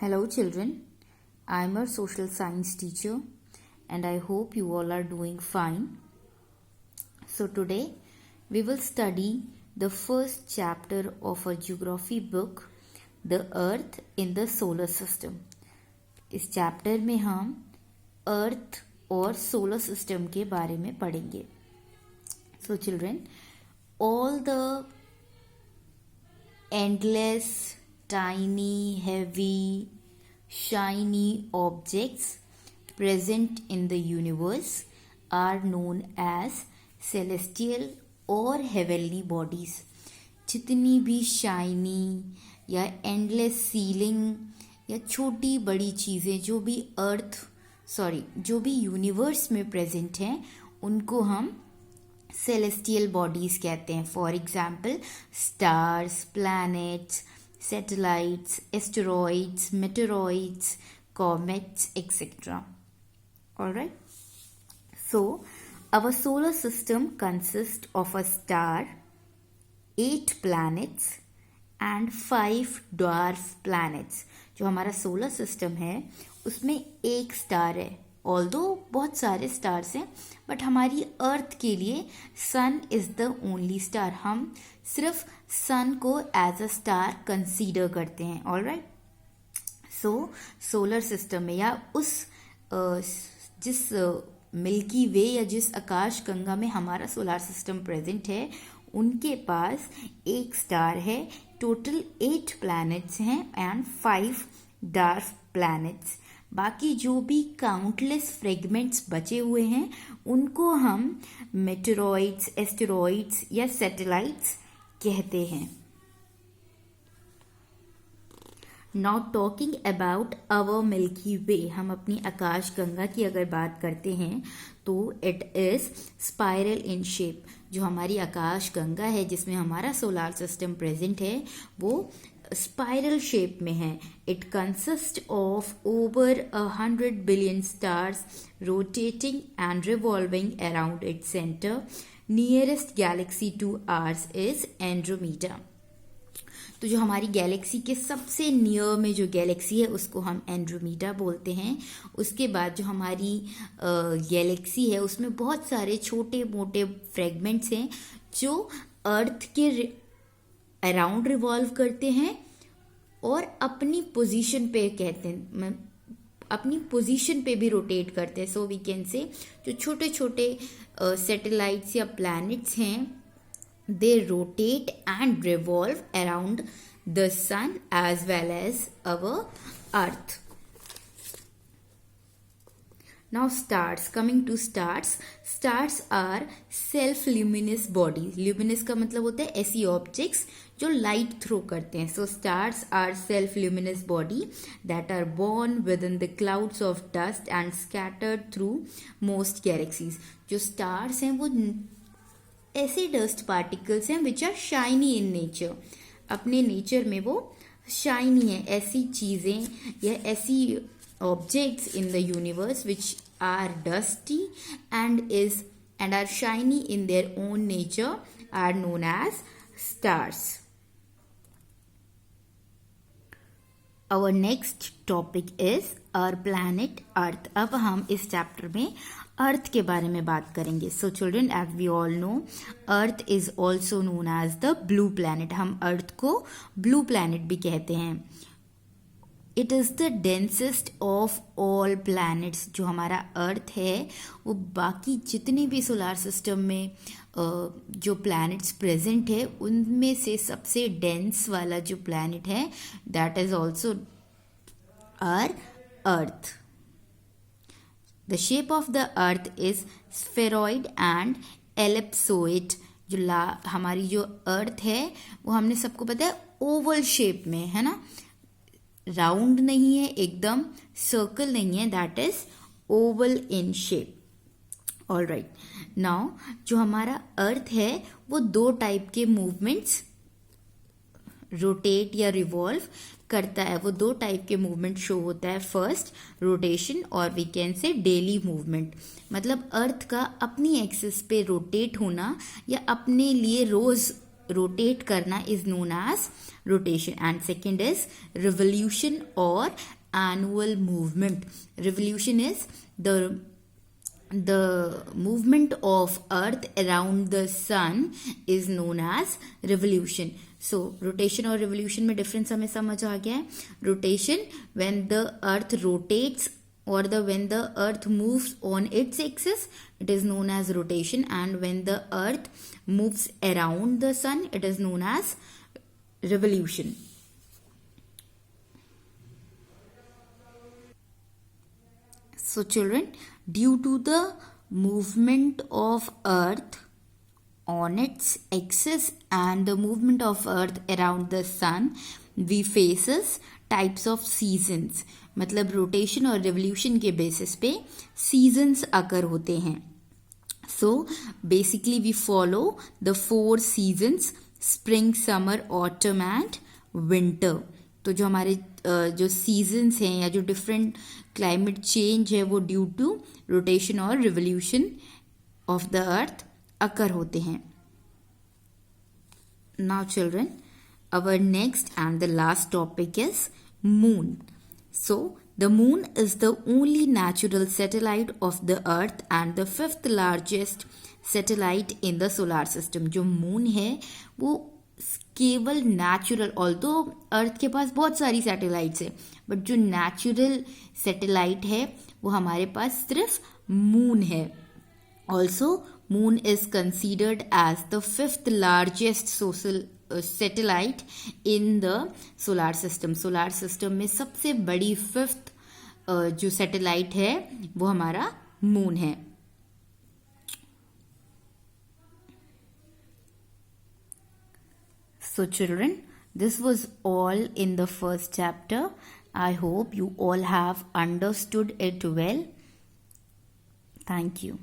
Hello, children. I'm a social science teacher, and I hope you all are doing fine. So, today we will study the first chapter of a geography book, The Earth in the Solar System. इस chapter में हम अर्थ और solar system के बारे में पढ़ेंगे. So, children, all the endless, tiny, heavy, shiny objects present in the universe are known as celestial or heavenly bodies. जितनी भी शाइनी या एंडलेस सीलिंग या छोटी बड़ी चीज़ें जो भी यूनिवर्स में प्रेजेंट हैं उनको हम सेलेस्टियल बॉडीज कहते हैं. For example stars, planets, satellites, asteroids, meteoroids, comets, etc. Alright. So, our solar system consists of a star, 8 planets and 5 dwarf planets. जो हमारा सोलर सिस्टम है उसमें एक स्टार है. ऑल्दो बहुत सारे स्टार्स हैं बट हमारी अर्थ के लिए सन इज़ द ओनली स्टार. हम सिर्फ सन को एज अ स्टार कंसीडर करते हैं. ऑलराइट. सो सोलर सिस्टम में या जिस मिल्की वे या जिस आकाश गंगा में हमारा सोलर सिस्टम प्रेजेंट है उनके पास एक स्टार है. टोटल 8 प्लैनेट्स हैं एंड 5 डार्क प्लैनेट्स. बाकी जो भी काउंटलेस फ्रेगमेंट्स बचे हुए हैं उनको हम मेटेरॉइड्स, एस्टेरॉइड्स या सैटेलाइट्स कहते हैं. Now talking about our Milky Way, हम अपनी आकाश गंगा की अगर बात करते हैं तो it is spiral in shape. जो हमारी आकाश गंगा है जिसमें हमारा सोलर सिस्टम प्रेजेंट है वो स्पाइरल शेप में है. It consist of over 100 billion stars rotating and revolving around its centre. Nearest galaxy to ours is Andromeda. तो जो हमारी गैलेक्सी के सबसे नियर में जो गैलेक्सी है उसको हम एंड्रोमीडा बोलते हैं. उसके बाद जो हमारी गैलेक्सी है उसमें बहुत सारे छोटे मोटे फ्रेगमेंट्स हैं जो अर्थ के अराउंड रिवॉल्व करते हैं और अपनी पोजीशन पे कहते हैं, अपनी पोजीशन पे भी रोटेट करते हैं. सो वी कैन से जो छोटे छोटे सैटेलाइट्स या प्लैनेट्स हैं they rotate and revolve around the sun as well as our earth. Now stars, coming to stars are self luminous bodies. luminous का मतलब होता है ऐसी objects जो light throw करते हैं. So stars are self luminous body that are born within the clouds of dust and scattered through most galaxies. जो stars हैं वो ऐसे डस्ट पार्टिकल्स हैं which are shiny in nature. अपने नेचर में वो शाइनी है. ऐसी चीज़ें या ऐसी objects in the universe which are dusty and are shiny in their own nature are known as stars. Our next topic is our planet Earth. अब हम इस चैप्टर में अर्थ के बारे में बात करेंगे. So children, as we all know Earth is also known as the blue planet. हम अर्थ को ब्लू प्लैनेट भी कहते हैं. It is the densest of all planets. जो हमारा अर्थ है वो बाकी जितने भी सोलर सिस्टम में जो प्लैनेट्स प्रेजेंट है उनमें से सबसे डेंस वाला जो प्लैनेट है that is also our earth. The shape of the earth is spheroid and ellipsoid. जो हमारी जो अर्थ है वो हमने सबको पता है ओवल शेप में है ना, राउंड नहीं है, एकदम सर्कल नहीं है, that is oval in shape. All right. Now जो हमारा अर्थ है वो 2 टाइप के मूवमेंट्स रोटेट या रिवॉल्व करता है. वो 2 टाइप के मूवमेंट शो होता है. फर्स्ट रोटेशन और we can say daily movement. मतलब अर्थ का अपनी एक्सिस पे रोटेट होना या अपने लिए रोज rotate करना is known as rotation. And second is revolution or annual movement. Revolution is the movement of earth around the sun is known as revolution. So rotation और revolution में difference हमें समझ आ गया है. Rotation when the earth rotates or when the earth moves on its axis, it is known as rotation, and when the earth moves around the sun, it is known as revolution. So children, due to the movement of earth on its axis and the movement of earth around the sun, we faces types of seasons. मतलब rotation और revolution के basis पे seasons occur होते हैं. So basically we follow the 4 seasons: spring, summer, autumn and winter. तो जो हमारे जो सीजन्स हैं या जो डिफरेंट क्लाइमेट चेंज है वो ड्यू टू रोटेशन और रिवोल्यूशन ऑफ द अर्थ अकर होते हैं. Now children, our next and the last topic is moon. So the moon is the only natural satellite of the earth and the 5th largest satellite in the solar system. जो moon है वो केवल natural, although अर्थ के पास बहुत सारी satellites है, but जो natural satellite है वो हमारे पास सिर्फ मून है. Also moon is considered as the 5th largest satellite in the solar system. Solar system में सबसे बड़ी 5th जो सैटेलाइट है वो हमारा मून है. So children, this was all in the first chapter. I hope you all have understood it well. Thank you.